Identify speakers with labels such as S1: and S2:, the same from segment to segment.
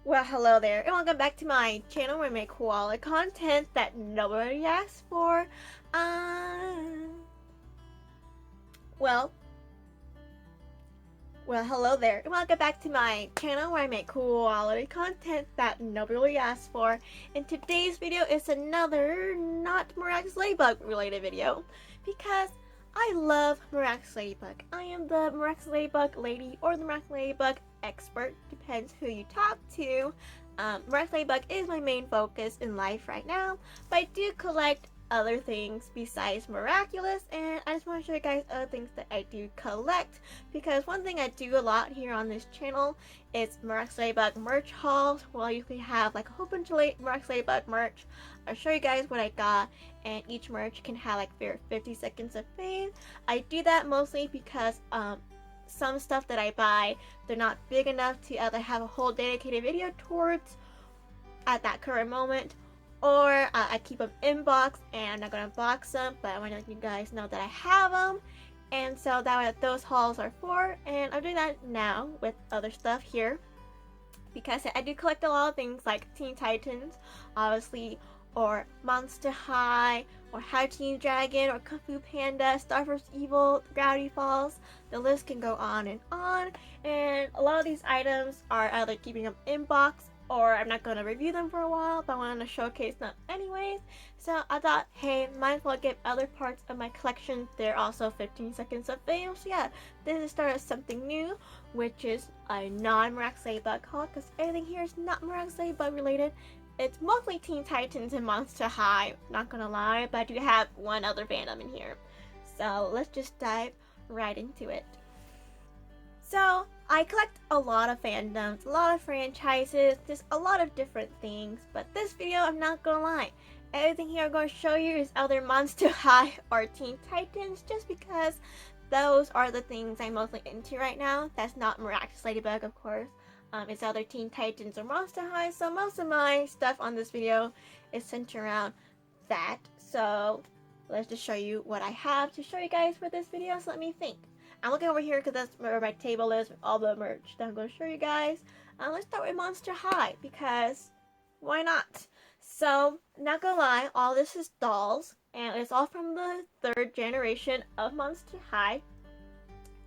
S1: Well, hello there, and welcome back to my channel where I make quality content that nobody asked for. Uh, well, hello there, and welcome back to my channel where I make quality content that nobody asked for. And today's video is another not Miraculous Ladybug related video because I love Miraculous Ladybug. I am the Miraculous Ladybug lady or the Miraculous Ladybug expert, depends who you talk to. Miraculous Ladybug is my main focus in life right now, but I do collect other things besides Miraculous, and I just want to show you guys other things that I do collect, because one thing I do a lot here on this channel is Miraculous Ladybug merch hauls. Well, I usually have like a whole bunch of Miraculous Ladybug merch. I'll show you guys what I got, and each merch can have like 50 seconds of fame. I do that mostly because some stuff that I buy, they're not big enough to either have a whole dedicated video towards at that current moment, or I keep them in box and I'm not gonna box them, but I want to let you guys know that I have them, and so that's what those hauls are for. And I'm doing that now with other stuff here because I do collect a lot of things like Teen Titans, obviously, or Monster High, or How to Teen Dragon, or Kung Fu Panda, Star Wars Evil, Gravity Falls. The list can go on, and a lot of these items are either keeping them in box or I'm not going to review them for a while, but I wanted to showcase them anyways. So I thought, hey, might as well give other parts of my collection. They're also 15 seconds of fame. So yeah, this is the start of something new, which is a non-Miraculous Ladybug haul, because everything here is not Miraculous Ladybug related. It's mostly Teen Titans and Monster High, not gonna lie, but I do have one other fandom in here. So let's just dive right into it. So I collect a lot of fandoms, a lot of franchises, just a lot of different things, but this video, I'm not gonna lie, everything here I'm going to show you is either Monster High or Teen Titans, just because those are the things I'm mostly into right now. That's not Miraculous Ladybug, of course. It's either Teen Titans or Monster High, so most of my stuff on this video is centered around that. So let's just show you what I have to show you guys for this video, so let me think. I'm looking over here because that's where my table is with all the merch that I'm going to show you guys. Let's start with Monster High, because why not? So, not gonna lie, all this is dolls, and it's all from the 3rd generation of Monster High.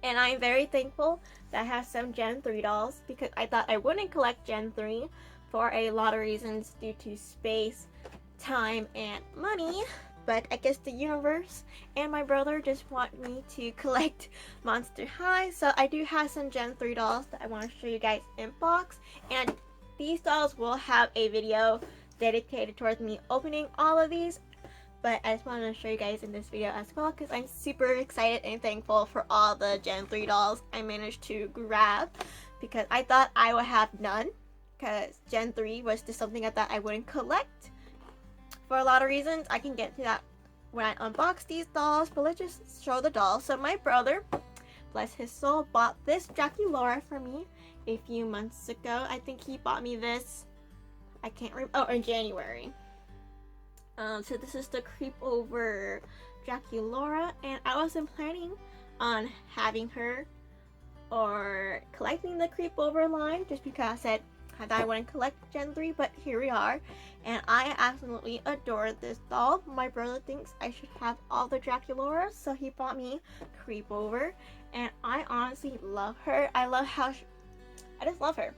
S1: And I'm very thankful that I have some Gen 3 dolls, because I thought I wouldn't collect Gen 3 for a lot of reasons due to space, time, and money. But I guess the universe and my brother just want me to collect Monster High. So I do have some Gen 3 dolls that I want to show you guys in box. And these dolls will have a video dedicated towards me opening all of these. But I just wanted to show you guys in this video as well, because I'm super excited and thankful for all the Gen 3 dolls I managed to grab, because I thought I would have none, because Gen 3 was just something I thought I wouldn't collect. For a lot of reasons, I can get to that when I unbox these dolls, but let's just show the dolls. So my brother, bless his soul, bought this Draculaura for me a few months ago. I think he bought me this, I can't remember, oh, in January. So this is the Creep Over Draculaura, and I wasn't planning on having her or collecting the Creep Over line, just because I said I thought I wouldn't collect Gen 3, but here we are, and I absolutely adore this doll. My brother thinks I should have all the Draculauras, so he bought me Creep Over, and I honestly love her. I love how I just love her,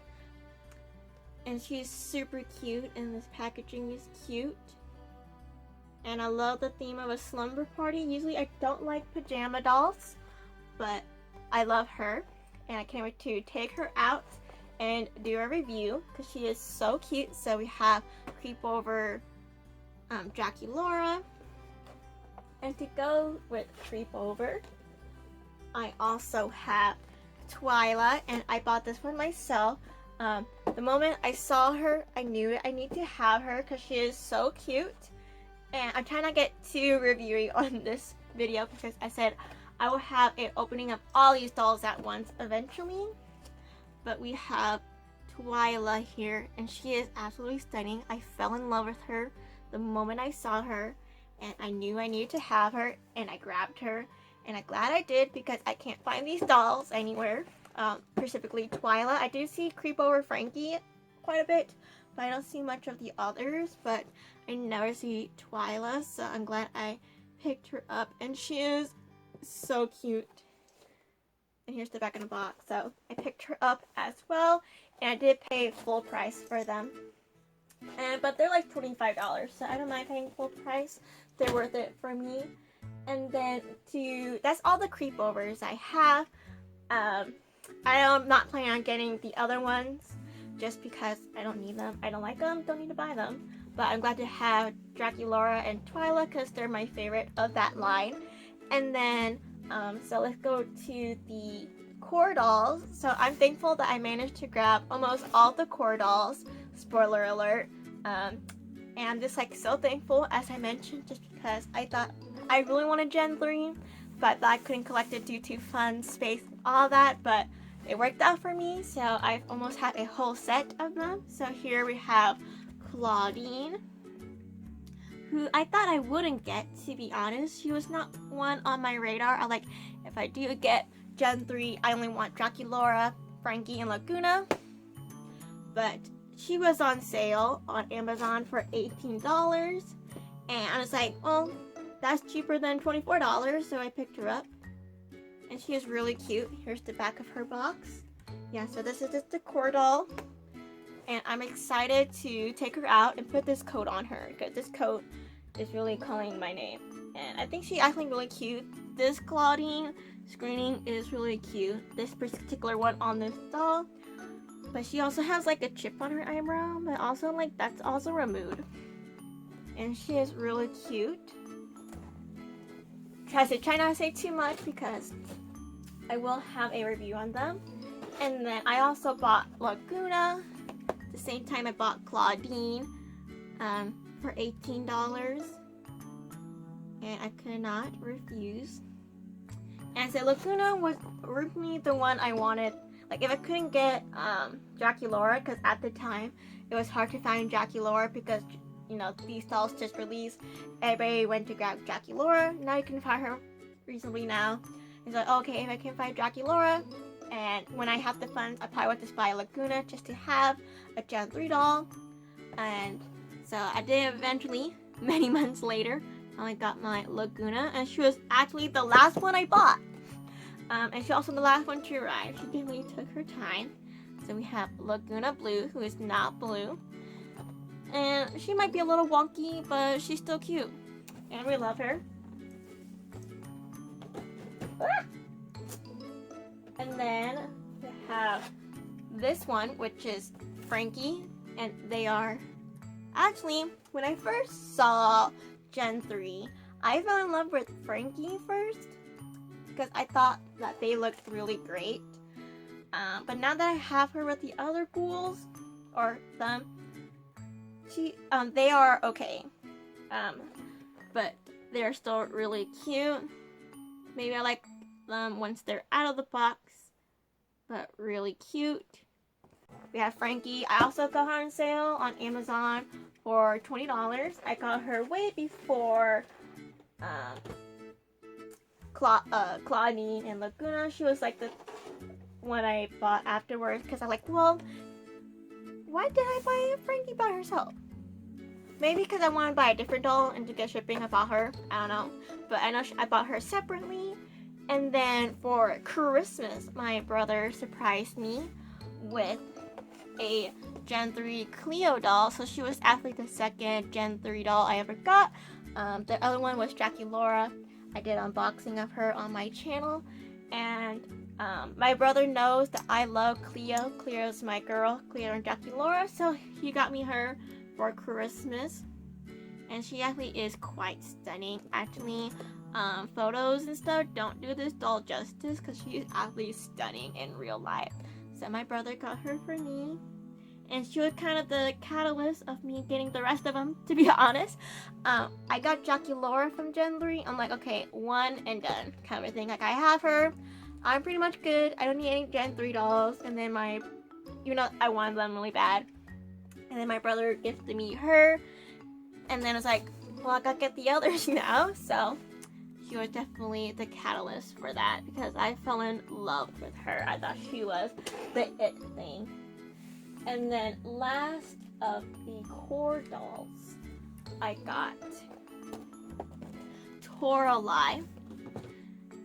S1: and she's super cute, and this packaging is cute, and I love the theme of a slumber party. Usually I don't like pajama dolls, but I love her, and I can't wait to take her out and do a review, because she is so cute. So we have Creep Over Draculaura, and to go with Creep Over, I also have Twyla, and I bought this one myself. The moment I saw her, I knew I need to have her because she is so cute, and I'm trying to get too reviewing on this video, because I said I will have an opening of all these dolls at once eventually. But we have Twyla here, and she is absolutely stunning. I fell in love with her the moment I saw her, and I knew I needed to have her, and I grabbed her, and I'm glad I did, because I can't find these dolls anywhere. Specifically Twyla. I do see Creep Over Frankie quite a bit, but I don't see much of the others, but I never see Twyla, so I'm glad I picked her up, and she is so cute. And here's the back of the box, so I picked her up as well, and I did pay full price for them. But they're like $25, so I don't mind paying full price. They're worth it for me. And then that's all the creepovers I have. I'm not planning on getting the other ones just because I don't need them. I don't like them, don't need to buy them. But I'm glad to have Draculaura and Twyla because they're my favorite of that line. And then, so let's go to the core dolls. So I'm thankful that I managed to grab almost all the core dolls. Spoiler alert. And I'm just like so thankful, as I mentioned, just because I thought I really wanted Gen 3, but I couldn't collect it due to funds, space, all that, but it worked out for me, so I almost had a whole set of them. So here we have Claudine, who I thought I wouldn't get, to be honest. She was not one on my radar. I like, if I do get Gen 3, I only want Draculaura, Frankie, and Laguna, but she was on sale on Amazon for $18, and I was like, well, that's cheaper than $24, so I picked her up. And she is really cute. Here's the back of her box. Yeah, so this is just the core doll. And I'm excited to take her out and put this coat on her, because this coat is really calling my name. And I think she's actually really cute. This Claudine screening is really cute. This particular one on this doll. But she also has like a chip on her eyebrow, but also like that's also removed. And she is really cute. Try not to say too much because I will have a review on them. And then I also bought Laguna. At the same time I bought Claudine for $18. And I could not refuse. And so Laguna was originally the one I wanted. Like if I couldn't get Draculaura, because at the time it was hard to find Draculaura because, you know, these dolls just released. Everybody went to grab Draculaura. Now you can find her reasonably now. It's like, okay, if I can find Draculaura, and when I have the funds, I probably would just buy Laguna just to have a Gen 3 doll. And so I did eventually, many months later, I got my Laguna, and she was actually the last one I bought. And she also the last one to arrive. She definitely took her time. So we have Laguna Blue, who is not blue. And she might be a little wonky, but she's still cute. And we love her. Ah! And then we have this one, which is Frankie. And they are... Actually, when I first saw Gen 3, I fell in love with Frankie first. Because I thought that they looked really great. But now that I have her with the other ghouls, or them, they are okay, but they're still really cute. Maybe I like them once they're out of the box, but really cute. We have Frankie. I also got her on sale on Amazon for $20. I got her way before Claudine and Laguna. She was like the one I bought afterwards because I'm like, well, why did I buy Frankie by herself? Maybe because I want to buy a different doll and to get shipping I bought her. I don't know. But I know I bought her separately. And then for Christmas, my brother surprised me with a Gen 3 Cleo doll. So she was actually the second Gen 3 doll I ever got. The other one was Draculaura. I did unboxing of her on my channel. And my brother knows that I love Cleo. Cleo's my girl, Cleo and Draculaura. So he got me her for Christmas. And she actually is quite stunning. Actually, photos and stuff don't do this doll justice because she is actually stunning in real life. So my brother got her for me. And she was kind of the catalyst of me getting the rest of them, to be honest. I got Draculaura from Gen 3. I'm like, okay, one and done kind of a thing. Like, I have her. I'm pretty much good. I don't need any Gen 3 dolls. And then even though I wanted them really bad. And then my brother gifted me her. And then it's like, well, I gotta get the others now. So she was definitely the catalyst for that. Because I fell in love with her. I thought she was the it thing. And then last of the core dolls, I got Toralei,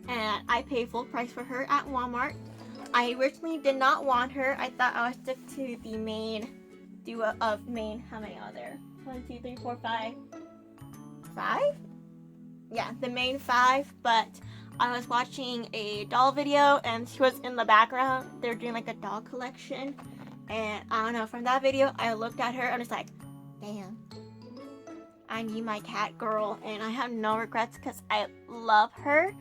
S1: and I paid full price for her at Walmart. I originally did not want her. I thought I would stick to the main duo of main. How many are there? 1, 2, 3, 4, 5. 5? Yeah, the main 5. But I was watching a doll video and she was in the background. They're doing like a doll collection. And I don't know, from that video, I looked at her and was like, damn, I need my cat girl. And I have no regrets because I love her.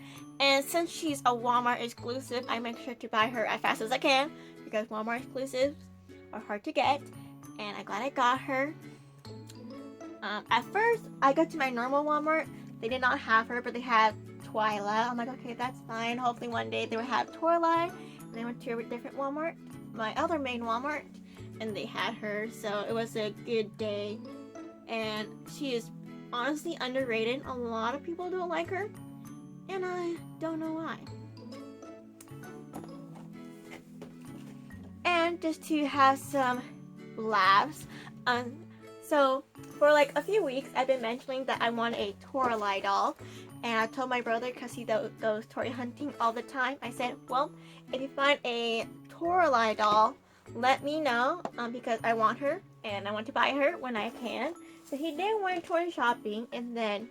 S1: And since she's a Walmart exclusive, I make sure to buy her as fast as I can because Walmart exclusives are hard to get. And I'm glad I got her. At first, I got to my normal Walmart. They did not have her, but they had Twyla. I'm like, okay, that's fine. Hopefully one day they will have Toralei. And I went to a different Walmart, my other main Walmart, and they had her. So it was a good day. And she is honestly underrated. A lot of people don't like her. And I don't know why. And just to have some laughs, so for like a few weeks, I've been mentioning that I want a Toralei doll. And I told my brother, because he goes toy hunting all the time, I said, well, if you find a Toralei doll, let me know, because I want her, and I want to buy her when I can. So he did went toy shopping, and then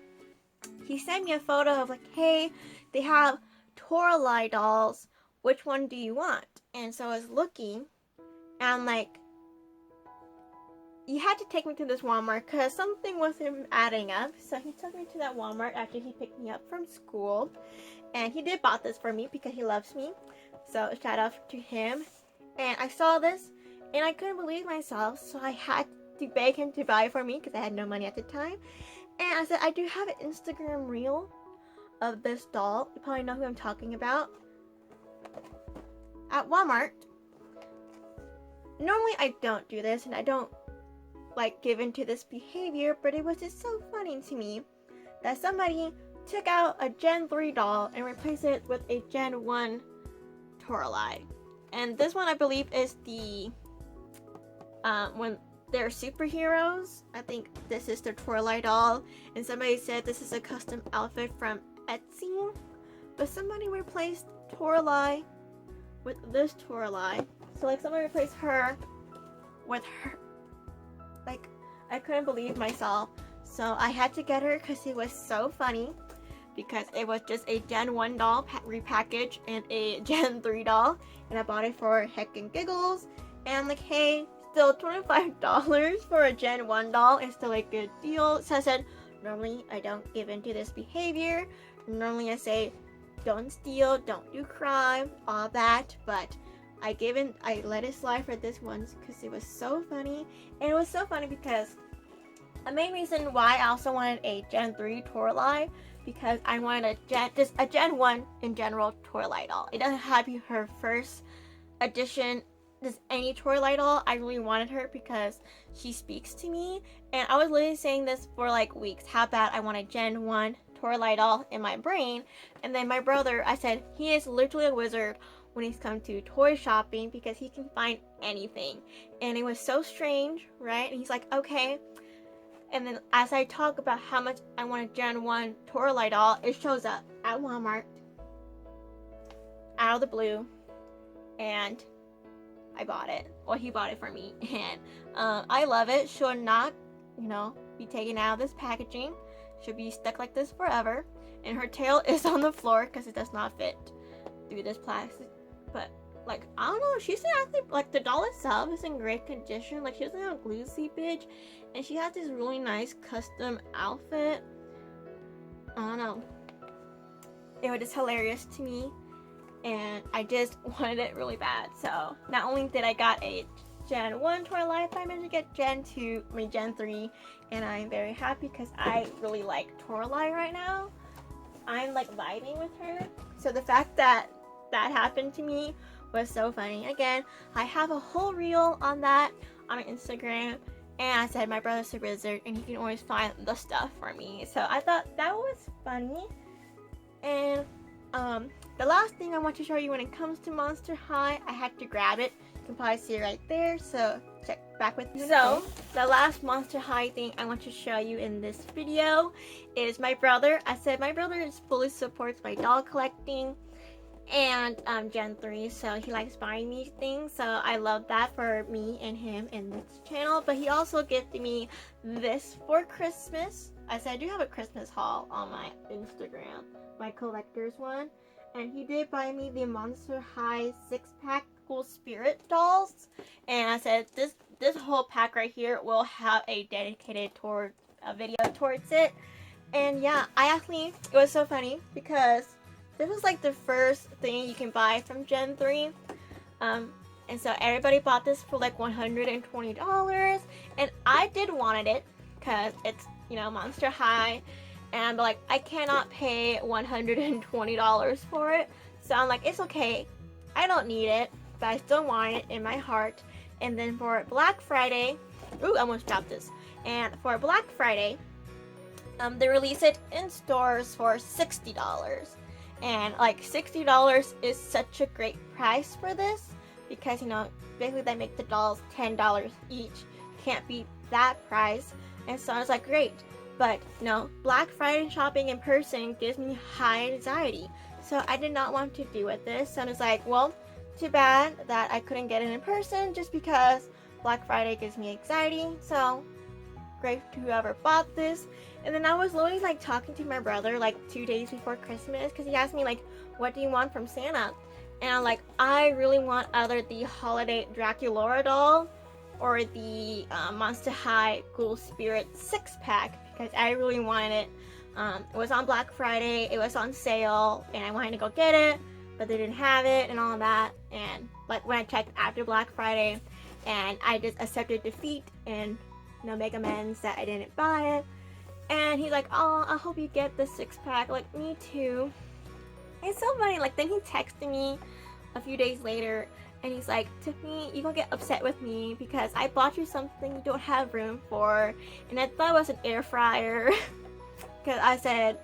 S1: he sent me a photo of like, hey, they have Toralei dolls. Which one do you want? And so I was looking, and I'm like, you had to take me to this Walmart because something wasn't adding up. So he took me to that Walmart after he picked me up from school. And he did bought this for me because he loves me. So shout out to him. And I saw this and I couldn't believe myself. So I had to beg him to buy it for me because I had no money at the time. And I said, I do have an Instagram reel of this doll. You probably know who I'm talking about. At Walmart. Normally I don't do this and I don't like give into this behavior, but it was just so funny to me that somebody took out a Gen 3 doll and replaced it with a Gen 1 Toralei. And this one I believe is the when they're superheroes. I think this is the Toralei doll, and somebody said this is a custom outfit from Etsy, but somebody replaced Toralei with this Toralei. So like somebody replaced her with her. Like, I couldn't believe myself. So I had to get her because it was so funny. Because it was just a Gen 1 doll repackaged and a Gen 3 doll. And I bought it for heck and giggles. And I'm like, hey, still $25 for a Gen 1 doll is still a good deal. So I said, normally I don't give into this behavior. Normally I say, don't steal, don't do crime, all that. But I let it slide for this one because it was so funny. And it was so funny because the main reason why I also wanted a Gen 3 Toralei, because I wanted just a Gen 1 in general Toralei doll. It doesn't have to be her first edition, just any Toralei doll. I really wanted her because she speaks to me. And I was literally saying this for like weeks, how bad I want a Gen 1 Toralei doll in my brain. And then my brother, I said, he is literally a wizard when he's come to toy shopping because he can find anything. And it was so strange, right? And he's like, okay. And then as I talk about how much I want a Gen 1 Toralei doll, it shows up at Walmart out of the blue, and I bought it. Well, he bought it for me, and I love it. Should not, be taken out of this packaging. Should be stuck like this forever. And her tail is on the floor because it does not fit through this plastic. But like, I don't know, she's actually, like, the doll itself is in great condition. Like, she doesn't have glue seepage, and she has this really nice custom outfit. I don't know, it was just hilarious to me, and I just wanted it really bad. So not only did I got a Gen 1 Toralei, I managed to get Gen 3, and I'm very happy because I really like Toralei right now. I'm like vibing with her. So the fact that happened to me was so funny. Again, I have a whole reel on that on my Instagram, and I said my brother's a wizard and he can always find the stuff for me. So I thought that was funny. And the last thing I want to show you when it comes to Monster High, I had to grab it can probably see it right there, so check back with me. So, the last Monster High thing I want to show you in this video is my brother. I said my brother fully supports my doll collecting and Gen 3, so he likes buying me things, so I love that for me and him in this channel. But he also gifted me this for Christmas. I said I do have a Christmas haul on my Instagram, my collector's one, and he did buy me the Monster High 6-pack Cool Spirit dolls, and I said this whole pack right here will have a dedicated video towards it. And yeah, it was so funny because this was like the first thing you can buy from Gen 3. And so everybody bought this for like $120. And I did wanted it because it's, you know, Monster High. And like, I cannot pay $120 for it. So I'm like, it's okay. I don't need it, but I still want it in my heart. And then for Black Friday, ooh, I almost dropped this. And for Black Friday, they release it in stores for $60. And like $60 is such a great price for this because, you know, basically they make the dolls $10 each. Can't beat that price. And so I was like, great. But no, Black Friday shopping in person gives me high anxiety. So I did not want to do with this. So I was like, well, too bad that I couldn't get it in person just because Black Friday gives me anxiety. So great to whoever bought this. And then I was literally like talking to my brother like 2 days before Christmas because he asked me like, what do you want from Santa? And I'm like, I really want either the Holiday Draculaura doll or the Monster High Ghoul Spirit 6-pack because I really wanted it. It was on Black Friday, it was on sale, and I wanted to go get it, but they didn't have it and all of that. And like when I checked after Black Friday, and I just accepted defeat and, you know, make amends that I didn't buy it. And he's like, oh, I hope you get the 6-pack. Like, me too. It's so funny. Like, then he texted me a few days later, and he's like, Tiffany, you gonna get upset with me because I bought you something you don't have room for. And I thought it was an air fryer. Because I said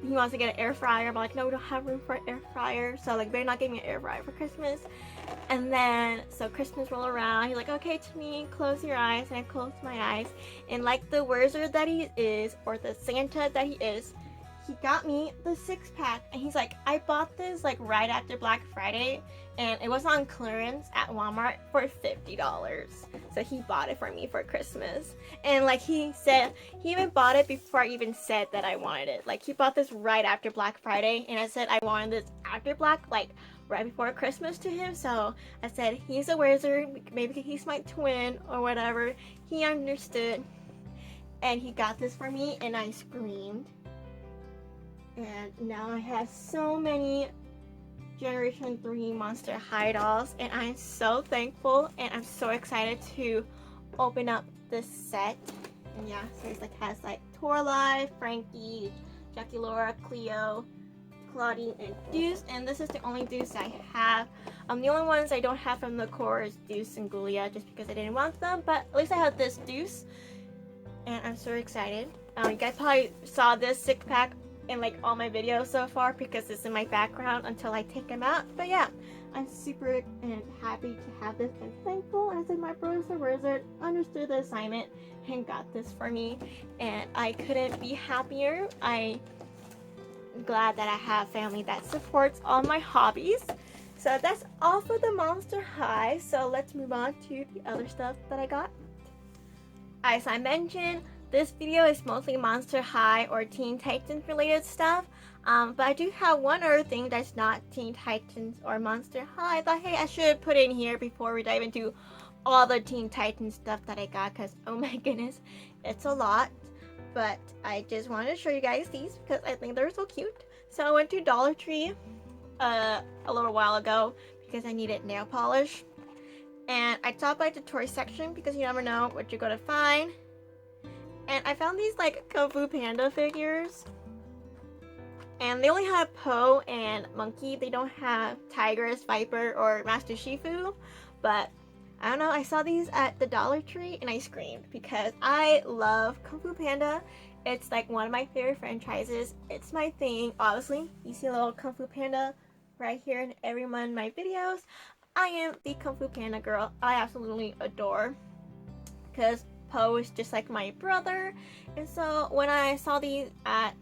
S1: he wants to get an air fryer. I'm like, no, we don't have room for an air fryer. So, like, better not give me an air fryer for Christmas. And then, so Christmas rolled around. He's like, okay, Tiffany, close your eyes. And I closed my eyes. And like the wizard that he is, or the Santa that he is, he got me the 6-pack. And he's like, I bought this like right after Black Friday. And it was on clearance at Walmart for $50. So he bought it for me for Christmas. And like he said, he even bought it before I even said that I wanted it. Like he bought this right after Black Friday. And I said I wanted this after right before Christmas to him. So I said, he's a wizard, maybe he's my twin or whatever. He understood, and he got this for me, and I screamed. And now I have so many Generation 3 Monster High dolls, and I'm so thankful, and I'm so excited to open up this set. And yeah, so it's like has like Torlife, Frankie, Draculaura, Cleo, Claudine, and Deuce, and this is the only Deuce I have. The only ones I don't have from the core is Deuce and Ghoulia, just because I didn't want them, but at least I have this Deuce, and I'm so excited. You guys probably saw this 6-pack in like all my videos so far because it's in my background until I take them out. But yeah, I'm super and happy to have this and thankful. And I said my brother's a wizard, understood the assignment, and got this for me, and I couldn't be happier. I'm glad that I have family that supports all my hobbies. So that's all for the Monster High. So let's move on to the other stuff that I got. As I mentioned, this video is mostly Monster High or Teen Titans related stuff. But I do have one other thing that's not Teen Titans or Monster High. I thought, hey, I should put it in here before we dive into all the Teen Titans stuff that I got, because oh my goodness, it's a lot. But I just wanted to show you guys these because I think they're so cute. So I went to Dollar Tree a little while ago because I needed nail polish. And I stopped by the toy section because you never know what you're gonna find. And I found these like Kung Fu Panda figures. And they only have Po and Monkey. They don't have Tigress, Viper, or Master Shifu. But I don't know, I saw these at the Dollar Tree and I screamed because I love Kung Fu Panda. It's like one of my favorite franchises. It's my thing. Obviously, you see a little Kung Fu Panda right here in every one of my videos. I am the Kung Fu Panda girl. I absolutely adore, because Po is just like my brother. And so when I saw these at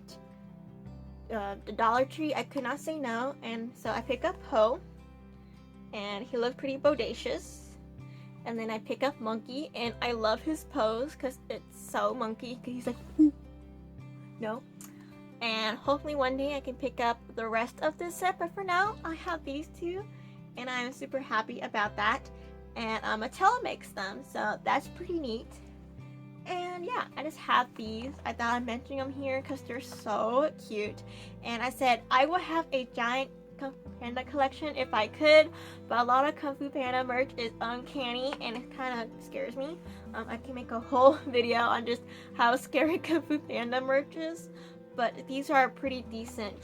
S1: the Dollar Tree, I could not say no, and so I picked up Po, and he looked pretty bodacious. And then I pick up Monkey, and I love his pose because it's so monkey. He's like, whoo. No. And hopefully one day I can pick up the rest of this set, but for now I have these two, and I'm super happy about that. And Mattel makes them, so that's pretty neat. And yeah, I just have these. I thought I'd mention them here because they're so cute. And I said I will have a giant Kung Fu Panda collection if I could, but a lot of Kung Fu Panda merch is uncanny and it kind of scares me. I can make a whole video on just how scary Kung Fu Panda merch is, but these are pretty decent,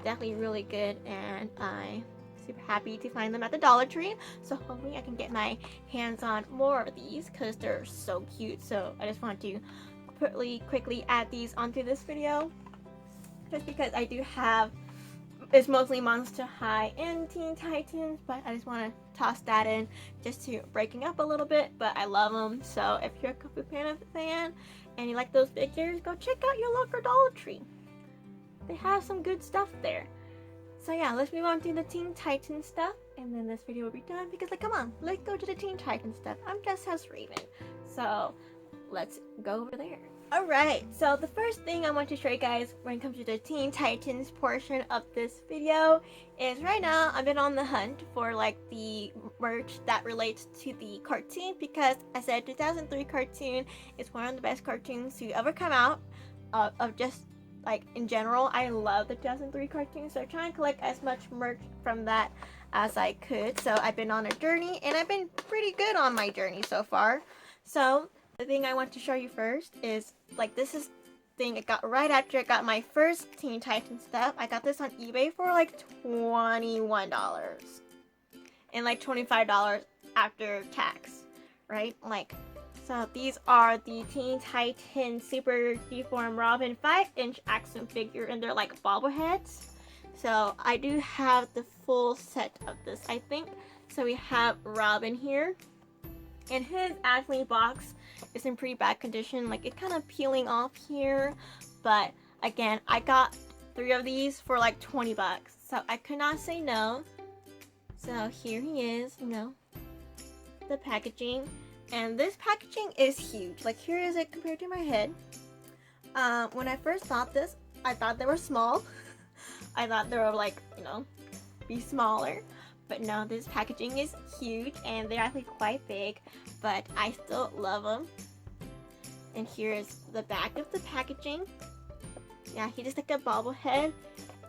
S1: definitely really good, and I'm super happy to find them at the Dollar Tree. So hopefully I can get my hands on more of these because they're so cute. So I just want to quickly add these onto this video, just because I do have, it's mostly Monster High and Teen Titans, but I just want to toss that in just to breaking up a little bit. But I love them, so if you're a Kung Fu Panda fan and you like those figures, go check out your local Dollar Tree. They have some good stuff there. So yeah, let's move on to the Teen Titans stuff, and then this video will be done because, like, come on, let's go to the Teen Titans stuff. I'm just as Raven, so let's go over there. Alright, so the first thing I want to show you guys when it comes to the Teen Titans portion of this video is right now I've been on the hunt for like the merch that relates to the cartoon, because I said 2003 cartoon is one of the best cartoons to ever come out of just like in general. I love the 2003 cartoon, so I'm trying to collect as much merch from that as I could. So I've been on a journey, and I've been pretty good on my journey so far. So the thing I want to show you first is, like, this is thing I got right after I got my first Teen Titans stuff. I got this on eBay for like $21 and like $25 after tax, right? Like, so these are the Teen Titans Super Deformed Robin 5-inch action figure, and they're like bobbleheads. So I do have the full set of this, I think. So we have Robin here, and his Ashley box is in pretty bad condition, like it's kind of peeling off here, but again, I got 3 of these for like 20 bucks, so I could not say no. So here he is, you know, the packaging, and this packaging is huge. Like, here is it compared to my head. When I first thought this, I thought they were small. I thought they were like, you know, be smaller. But no, this packaging is huge, and they're actually quite big, but I still love them. And here's the back of the packaging. Yeah, he just like a bobblehead,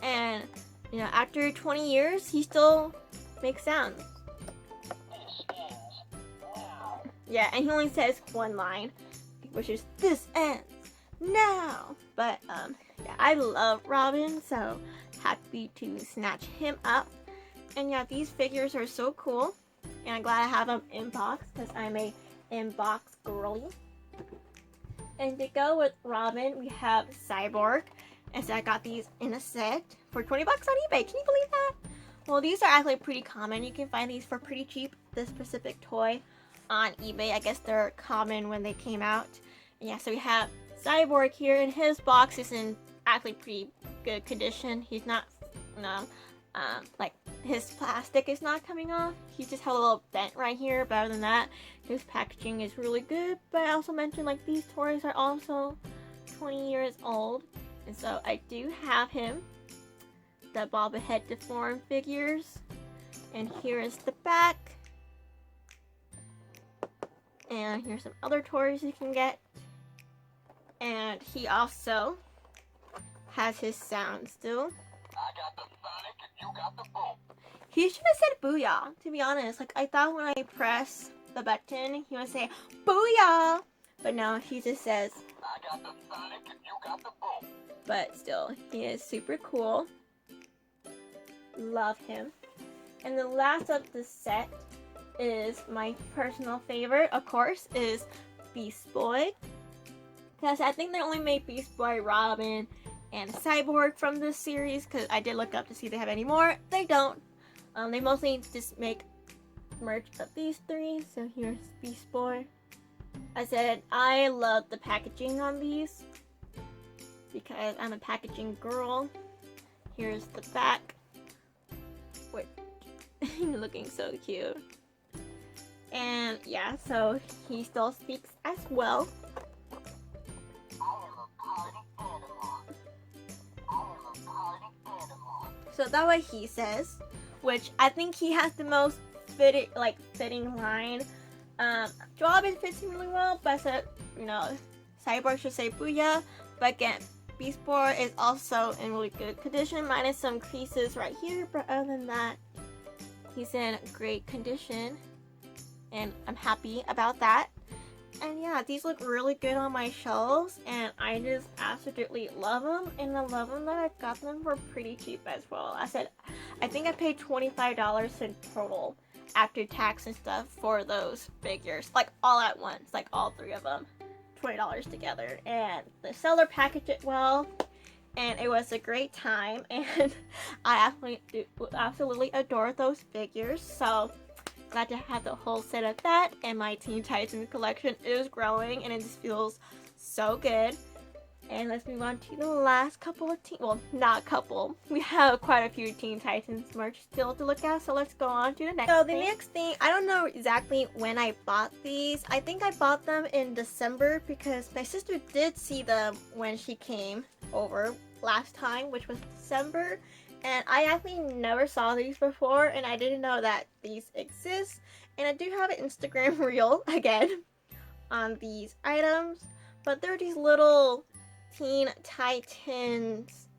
S1: and you know, after 20 years, he still makes sounds. Yeah, and he only says one line, which is "This ends now." But yeah, I love Robin, so happy to snatch him up. And yeah, these figures are so cool, and I'm glad I have them in box because I'm a in-box girly. And to go with Robin, we have Cyborg, and so I got these in a set for 20 bucks on eBay. Can you believe that? Well, these are actually pretty common. You can find these for pretty cheap, this specific toy, on eBay. I guess they're common when they came out. And yeah, so we have Cyborg here, and his box is in actually pretty good condition. He's not, you know, like, his plastic is not coming off. He just had a little dent right here, but other than that, his packaging is really good. But I also mentioned, like, these toys are also 20 years old, and so I do have him, the bobblehead deformed figures. And here is the back, and here's some other toys you can get. And he also has his sound still.
S2: I got the Sonic and you got the boom.
S1: He should have said booyah, to be honest. Like, I thought when I press the button, he would say booyah. But no, he just says,
S2: I got the Sonic and you got the boom.
S1: But still, he is super cool. Love him. And the last of the set is my personal favorite, of course, is Beast Boy. Because I think they only made Beast Boy, Robin, and Cyborg from this series, because I did look up to see if they have any more. They don't. They mostly just make merch of these three. So here's Beast Boy. I said I love the packaging on these because I'm a packaging girl. Here's the back. Wait, looking so cute. And yeah, so he still speaks as well. So that's what he says, which I think he has the most fitting line. Robin fits him really well, but I said, you know, Cyborg should say Booyah. But again, Beast Boy is also in really good condition, minus some creases right here. But other than that, he's in great condition, and I'm happy about that. And yeah, these look really good on my shelves, and I just absolutely love them. And I love them that I got them for pretty cheap as well. I said, I think I paid $25 in total after tax and stuff for those figures, like all at once, like all three of them, $20 together. And the seller packaged it well, and it was a great time. And I absolutely adore those figures. So glad to have the whole set of that, and my Teen Titans collection is growing, and it just feels so good. And let's move on to the last couple of not couple. We have quite a few Teen Titans merch still to look at, so let's go on to the next thing. Next thing, I don't know exactly when I bought these. I think I bought them in December because my sister did see them when she came over last time, which was December. And I actually never saw these before, and I didn't know that these exist. And I do have an Instagram reel, again, on these items. But they're these little Teen Titans,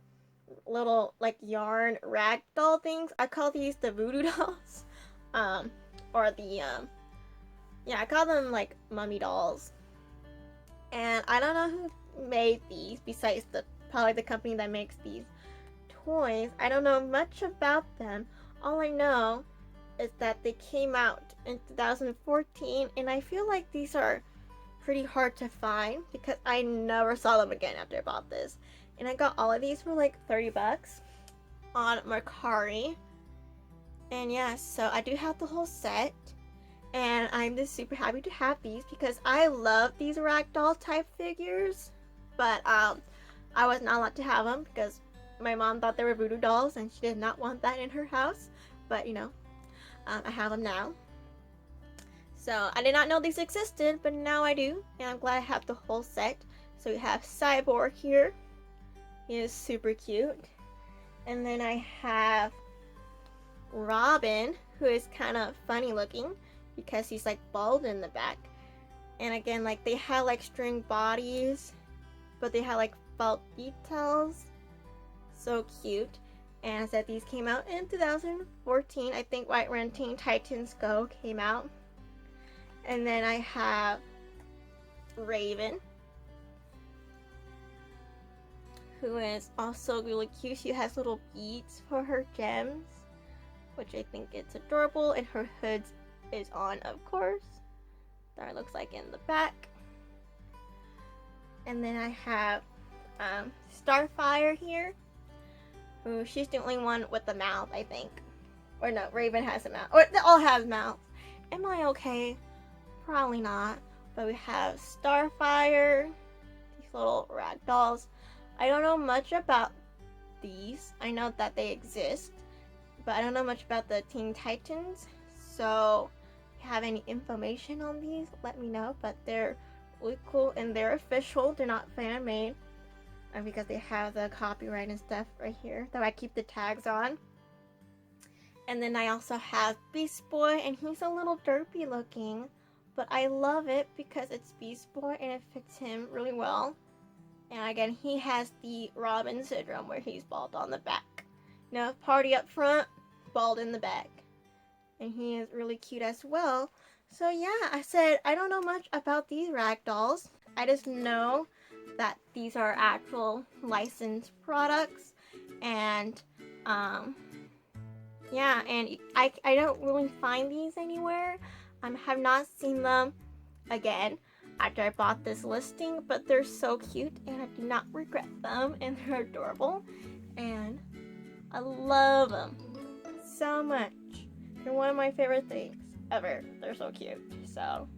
S1: little, like, yarn ragdoll things. I call these the voodoo dolls. Yeah, I call them, like, mummy dolls. And I don't know who made these, besides probably the company that makes these toys. I don't know much about them. All I know is that they came out in 2014, and I feel like these are pretty hard to find because I never saw them again after I bought this. And I got all of these for like $30 on Mercari. And yeah, so I do have the whole set, and I'm just super happy to have these because I love these ragdoll type figures. But I was not allowed to have them because my mom thought they were voodoo dolls, and she did not want that in her house. But you know, I have them now. So I did not know these existed, but now I do, and I'm glad I have the whole set. So we have Cyborg here. He is super cute. And then I have Robin, who is kind of funny looking because he's like bald in the back. And again, like they have like string bodies, but they have like felt details. So cute. And I said these came out in 2014. I think right when Teen Titans Go came out. And then I have Raven, who is also really cute. She has little beads for her gems, which I think it's adorable. And her hood is on, of course. That it looks like in the back. And then I have Starfire here. Ooh, she's the only one with the mouth, I think. Or no, Raven has a mouth. Or they all have mouths. Am I okay? Probably not. But we have Starfire. These little rag dolls. I don't know much about these. I know that they exist. But I don't know much about the Teen Titans. So, if you have any information on these, let me know. But they're really cool and they're official. They're not fan-made. Because they have the copyright and stuff right here that I keep the tags on. And then I also have Beast Boy, and he's a little derpy looking, but I love it because it's Beast Boy and it fits him really well. And again, he has the Robin syndrome where he's bald on the back. Now, party up front, bald in the back. And he is really cute as well. So yeah, I said I don't know much about these rag dolls. I just know that these are actual licensed products, and yeah, and I don't really find these anywhere. Have not seen them again after I bought this listing, but they're so cute and I do not regret them, and they're adorable and I love them so much. They're one of my favorite things ever. They're so cute. So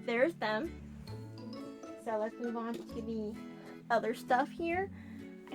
S1: there's them. So let's move on to the other stuff here.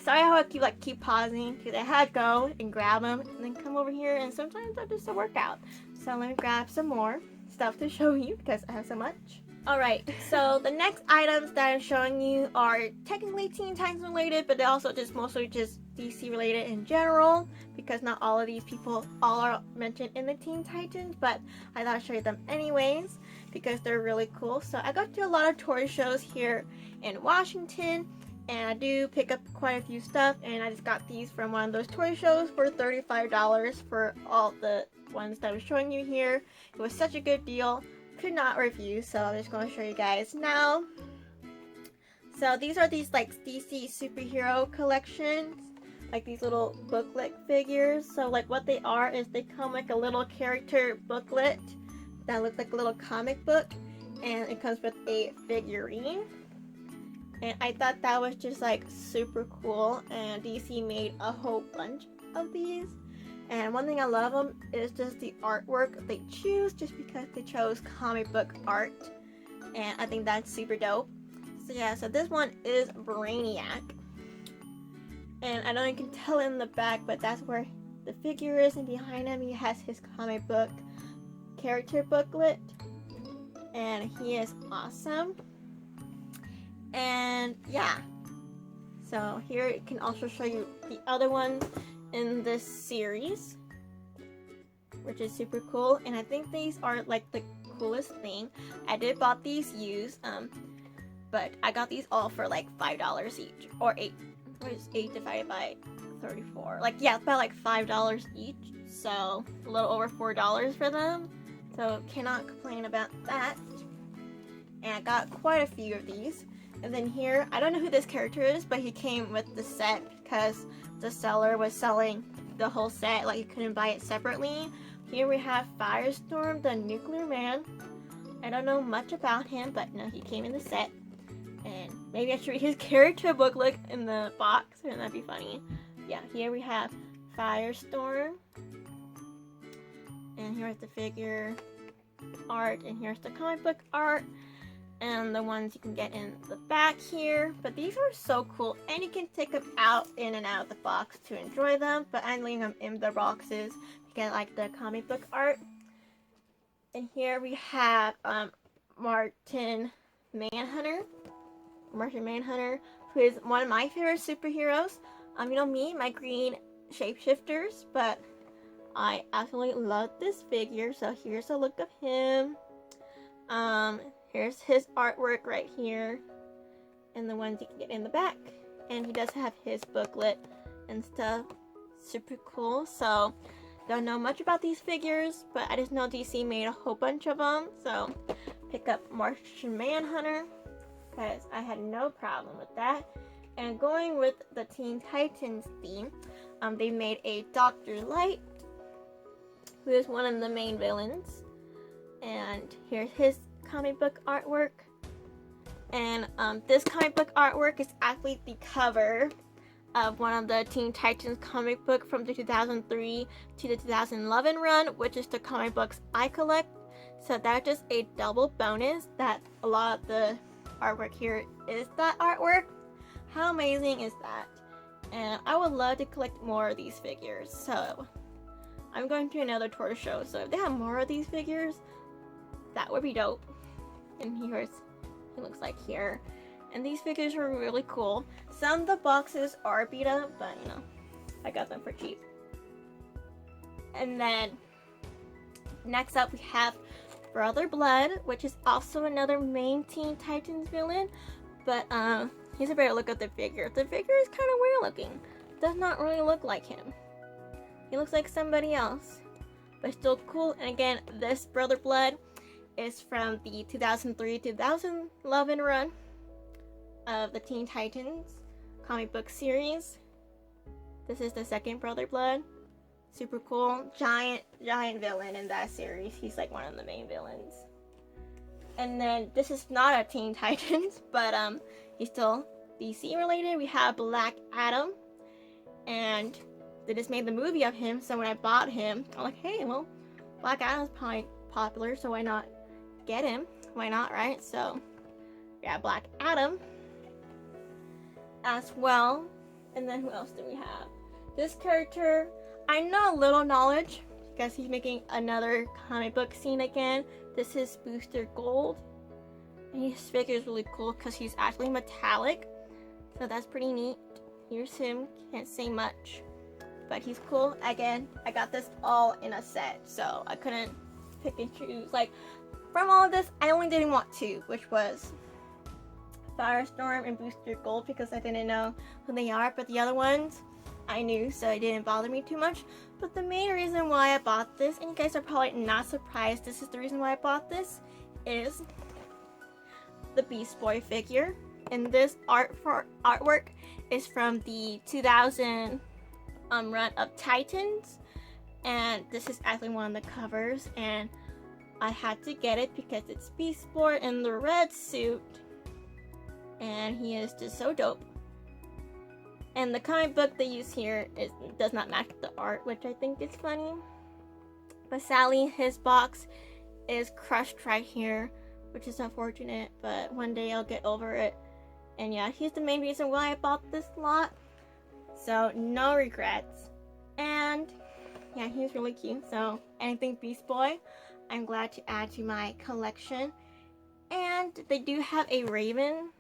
S1: Sorry how I keep pausing because I had to go and grab them and then come over here, and sometimes they're just a workout. So let me grab some more stuff to show you because I have so much. Alright, so the next items that I'm showing you are technically Teen Titans related, but they're also mostly just DC related in general, because not all of these people all are mentioned in the Teen Titans, but I thought I'd show you them anyways because they're really cool. So I go to a lot of toy shows here in Washington, and I do pick up quite a few stuff, and I just got these from one of those toy shows for $35 for all the ones that I was showing you here. It was such a good deal. Could not refuse, so I'm just going to show you guys now. So these are these like DC superhero collections, like these little booklet figures. So like what they are is they come like a little character booklet that looks like a little comic book, and it comes with a figurine. And I thought that was just like super cool, and DC made a whole bunch of these. And one thing I love them is just the artwork they choose, just because they chose comic book art, and I think that's super dope. So yeah, so this one is Brainiac, and I know you can tell in the back, but that's where the figure is, and behind him he has his comic book character booklet, and he is awesome. And yeah, so here it can also show you the other ones in this series, which is super cool, and I think these are like the coolest thing. I did bought these used, but I got these all for like $5 each, or 8. What is 8 divided by 34? Like, yeah, about like $5 each, so a little over $4 for them. So cannot complain about that. And I got quite a few of these. And then here, I don't know who this character is, but he came with the set because the seller was selling the whole set, like you couldn't buy it separately. Here we have Firestorm, the Nuclear Man. I don't know much about him, but no, he came in the set. And maybe I should read his character booklet in the box, and that'd be funny. Yeah, here we have Firestorm. And here's the figure art, and here's the comic book art, and the ones you can get in the back here. But these are so cool, and you can take them out in and out of the box to enjoy them, but I'm leaving them in the boxes because I like the comic book art. And here we have Martian Manhunter, who is one of my favorite superheroes. You know me, my green shapeshifters, but I absolutely love this figure. So here's a look of him. Here's his artwork right here, and the ones you can get in the back. And he does have his booklet and stuff. Super cool. So don't know much about these figures, but I just know DC made a whole bunch of them. So pick up Martian Manhunter because I had no problem with that. And going with the Teen Titans theme, they made a Dr. Light, who is one of the main villains. And here's his comic book artwork. And this comic book artwork is actually the cover of one of the Teen Titans comic book from the 2003 to the 2011 run, which is the comic books I collect. So that's just a double bonus that a lot of the artwork here is that artwork. How amazing is that? And I would love to collect more of these figures. So I'm going to another toy show, so if they have more of these figures, that would be dope. And here's he looks like here. And these figures are really cool. Some of the boxes are beat up, but you know, I got them for cheap. And then next up we have Brother Blood, which is also another main Teen Titans villain. But here's a better look at the figure. The figure is kind of weird looking. Does not really look like him. He looks like somebody else, but still cool. And again, this Brother Blood is from the 2003-2011 run of the Teen Titans comic book series. This is the second Brother Blood. Super cool. Giant villain in that series. He's like one of the main villains. And then this is not a Teen Titans, but he's still DC related. We have Black Adam, and they just made the movie of him, so when I bought him, I'm like, hey, well, Black Adam's probably popular, so why not get him? Why not, right? So yeah, Black Adam as well. And then who else do we have? This character, I know a little knowledge because he's making another comic book scene again. This is Booster Gold. And his figure is really cool because he's actually metallic. So that's pretty neat. Here's him. Can't say much. But he's cool. Again, I got this all in a set. So I couldn't pick and choose. Like, from all of this, I only didn't want two. Which was Firestorm and Booster Gold because I didn't know who they are. But the other ones, I knew. So it didn't bother me too much. But the main reason why I bought this, and you guys are probably not surprised this is the reason why I bought this, is the Beast Boy figure. And this artwork is from the 2000 run of Titans, and this is actually one of the covers, and I had to get it because it's Beast Boy in the red suit, and he is just so dope. And the comic book they use here does not match the art, which I think is funny. But sadly, his box is crushed right here, which is unfortunate, but one day I'll get over it. And yeah, he's the main reason why I bought this lot. So no regrets. And yeah, he's really cute. So anything Beast Boy, I'm glad to add to my collection. And they do have a Raven,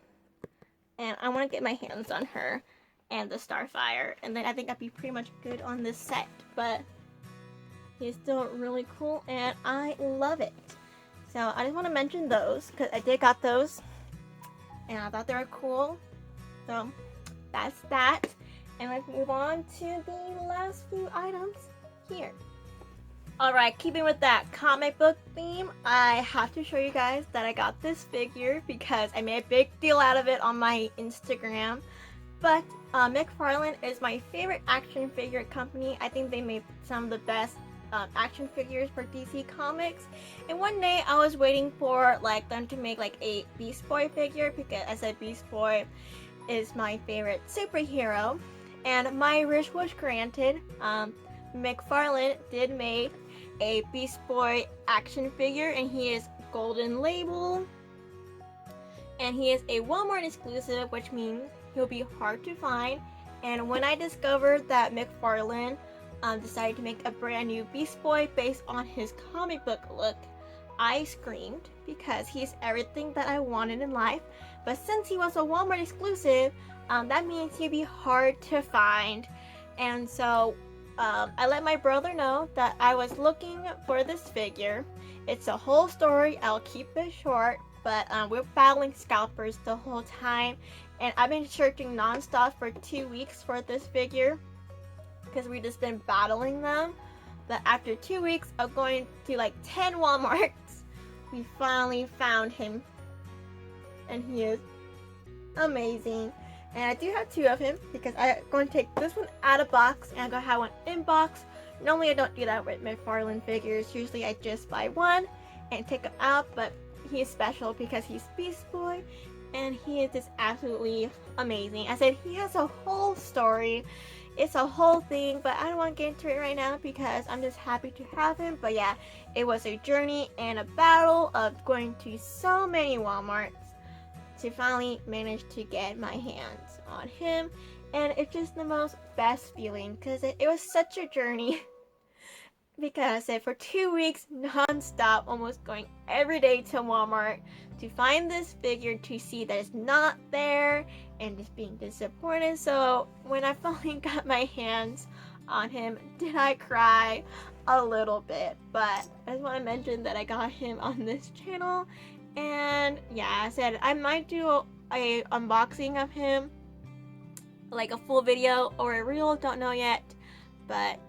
S1: and I want to get my hands on her and the Starfire, and then I think I'd be pretty much good on this set. But he's still really cool and I love it. So I just want to mention those because I did got those and I thought they were cool. So that's that. And let's move on to the last few items here. Alright, keeping with that comic book theme, I have to show you guys that I got this figure because I made a big deal out of it on my Instagram. But McFarlane is my favorite action figure company. I think they make some of the best action figures for DC Comics. And one day I was waiting for them to make a Beast Boy figure because I said Beast Boy is my favorite superhero. And my wish was granted. McFarlane did make a Beast Boy action figure, and he is golden label. And he is a Walmart exclusive, which means he'll be hard to find. And when I discovered that McFarlane decided to make a brand new Beast Boy based on his comic book look, I screamed because he's everything that I wanted in life. But since he was a Walmart exclusive, that means he'd be hard to find. And so I let my brother know that I was looking for this figure. It's a whole story. I'll keep it short. But we're battling scalpers the whole time. And I've been searching non-stop for 2 weeks for this figure because we've just been battling them. But after 2 weeks of going to 10 Walmarts, we finally found him. And he is amazing. And I do have 2 of him because I'm going to take this one out of box and I'm going to have one in box. Normally I don't do that with McFarlane figures. Usually I just buy one and take them out. But he is special because he's Beast Boy. And he is just absolutely amazing. I said he has a whole story. It's a whole thing, but I don't want to get into it right now because I'm just happy to have him. But yeah, it was a journey and a battle of going to so many Walmarts to finally manage to get my hands on him. And it's just the most best feeling because it was such a journey. Because I said for 2 weeks non-stop, almost going every day to Walmart to find this figure, to see that it's not there, and just being disappointed. So when I finally got my hands on him, did I cry? A little bit. But I just want to mention that I got him on this channel. And yeah, I said I might do a unboxing of him, like a full video or a reel, don't know yet. But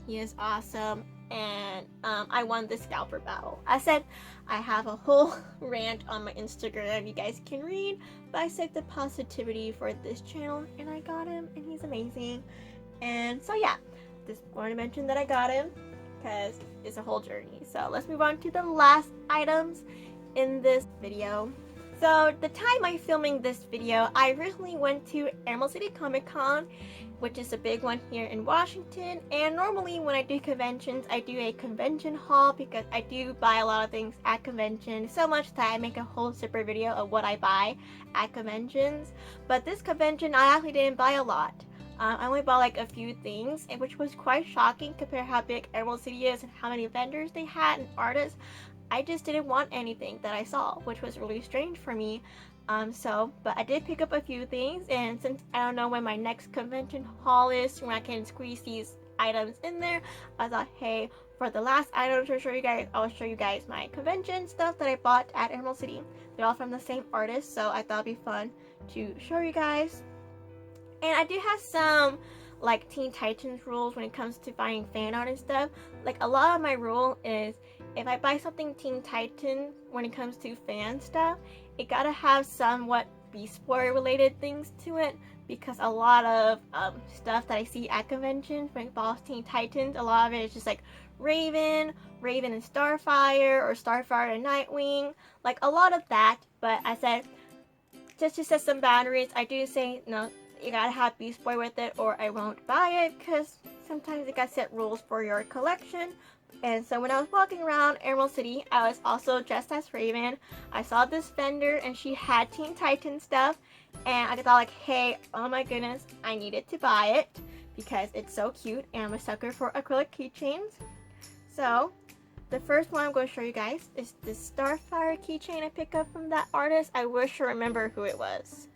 S1: he is awesome, and I won the scalper battle. I said I have a whole rant on my Instagram you guys can read, but I said the positivity for this channel, and I got him, and he's amazing. And so yeah, just want to mention that I got him because it's a whole journey. So let's move on to the last items in this video. So the time I'm filming this video, I recently went to Emerald City Comic Con, which is a big one here in Washington. And normally when I do conventions, I do a convention haul because I do buy a lot of things at convention. So much that I make a whole separate video of what I buy at conventions. But this convention, I actually didn't buy a lot. I only bought like a few things, which was quite shocking compared to how big Emerald City is and how many vendors they had and artists. I just didn't want anything that I saw, which was really strange for me. But I did pick up a few things, and since I don't know when my next convention haul is, when I can squeeze these items in there, I thought, hey, for the last item to show you guys, I'll show you guys my convention stuff that I bought at Emerald City. They're all from the same artist, so I thought it'd be fun to show you guys. And I do have some like Teen Titans rules when it comes to buying fan art and stuff. Like a lot of my rule is if I buy something Teen Titan when it comes to fan stuff, it gotta have somewhat Beast Boy related things to it, because a lot of stuff that I see at conventions when it involves Teen Titans, a lot of it is just like Raven and Starfire, or Starfire and Nightwing, like a lot of that. But I said, just to set some boundaries, I do say no, you gotta have Beast Boy with it or I won't buy it, because sometimes you gotta set rules for your collection. And so when I was walking around Emerald City, I was also dressed as Raven. I saw this vendor and she had Teen Titan stuff, and I thought like, hey, oh my goodness, I needed to buy it because it's so cute, and I'm a sucker for acrylic keychains. So the first one I'm going to show you guys is this Starfire keychain I picked up from that artist. I wish I remember who it was,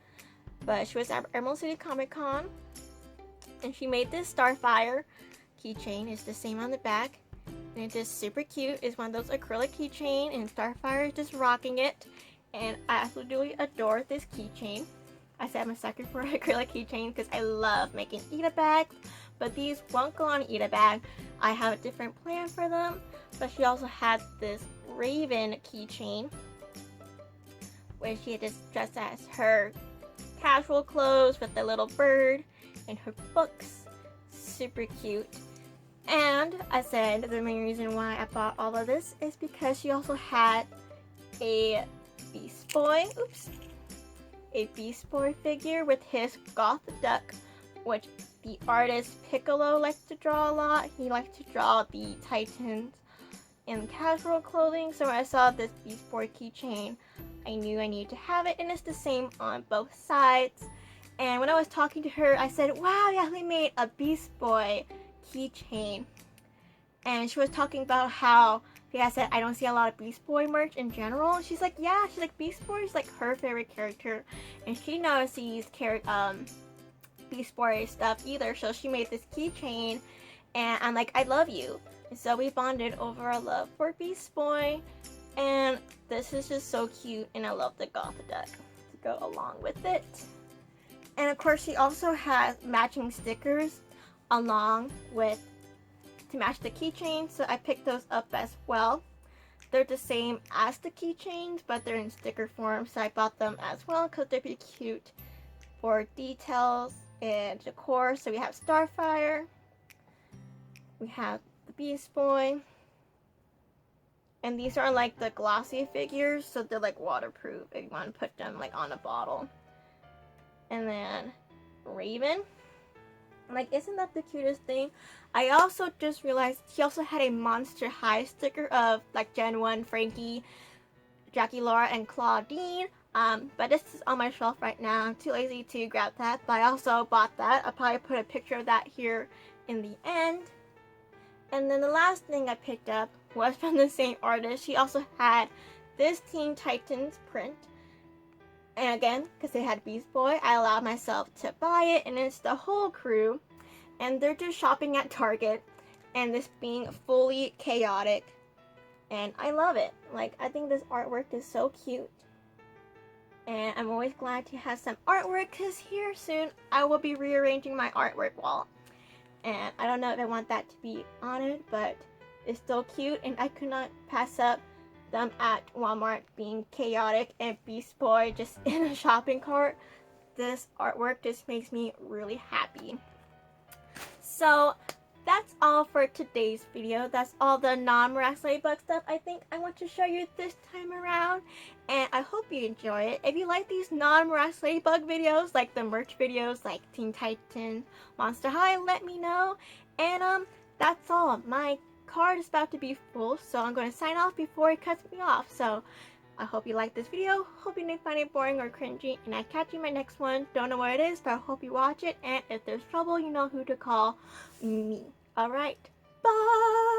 S1: but she was at Emerald City Comic Con, and she made this Starfire keychain. It's the same on the back, and it's just super cute. It's one of those acrylic keychain, and Starfire is just rocking it, and I absolutely adore this keychain. I said I'm a sucker for acrylic keychain because I love making Ita bags, but these won't go on Ita bag. I have a different plan for them. But she also had this Raven keychain where she had just dressed as her casual clothes with the little bird and her books. Super cute. And I said the main reason why I bought all of this is because she also had a Beast Boy, a Beast Boy figure with his Goth Duck, which the artist Piccolo likes to draw a lot. He likes to draw the Titans in casual clothing, so when I saw this Beast Boy keychain, I knew I needed to have it, and it's the same on both sides. And when I was talking to her, I said, wow, you actually made a Beast Boy keychain. And she was talking about how, I said, I don't see a lot of Beast Boy merch in general. She's like, yeah, she's like, Beast Boy is like her favorite character, and she never sees Beast Boy stuff either, so she made this keychain, and I'm like, I love you. And so we bonded over our love for Beast Boy, and this is just so cute, and I love the Goth Duck to go along with it. And of course she also has matching stickers along with to match the keychain, so I picked those up as well. They're the same as the keychains, but they're in sticker form, so I bought them as well because they'd be cute for details and decor. So we have Starfire, we have the Beast Boy, and these are like the glossy figures, so they're like waterproof if you want to put them like on a bottle. And then Raven, like, isn't that the cutest thing? I also just realized he also had a Monster High sticker of like Gen 1 Frankie, Jackie Laura, and Claudine. But this is on my shelf right now. I'm too lazy to grab that, but I also bought that. I'll probably put a picture of that here in the end. And then the last thing I picked up was from the same artist. She also had this Teen Titans print. And again, because they had Beast Boy, I allowed myself to buy it, and it's the whole crew. And they're just shopping at Target, and this being fully chaotic. And I love it. Like, I think this artwork is so cute. And I'm always glad to have some artwork, because here soon I will be rearranging my artwork wall. And I don't know if I want that to be on it, but it's still cute, and I could not pass up them at Walmart being chaotic and Beast Boy just in a shopping cart. This artwork just makes me really happy. So that's all for today's video. That's all the non-Miraculous Ladybug stuff I think I want to show you this time around. And I hope you enjoy it. If you like these non-Miraculous Ladybug videos, like the merch videos, like Teen Titan, Monster High, let me know. And that's all. My card is about to be full, so I'm going to sign off before it cuts me off. So I hope you liked this video. Hope you didn't find it boring or cringy. And I catch you in my next one. Don't know what it is, but I hope you watch it. And if there's trouble, you know who to call. Me. Alright. Bye!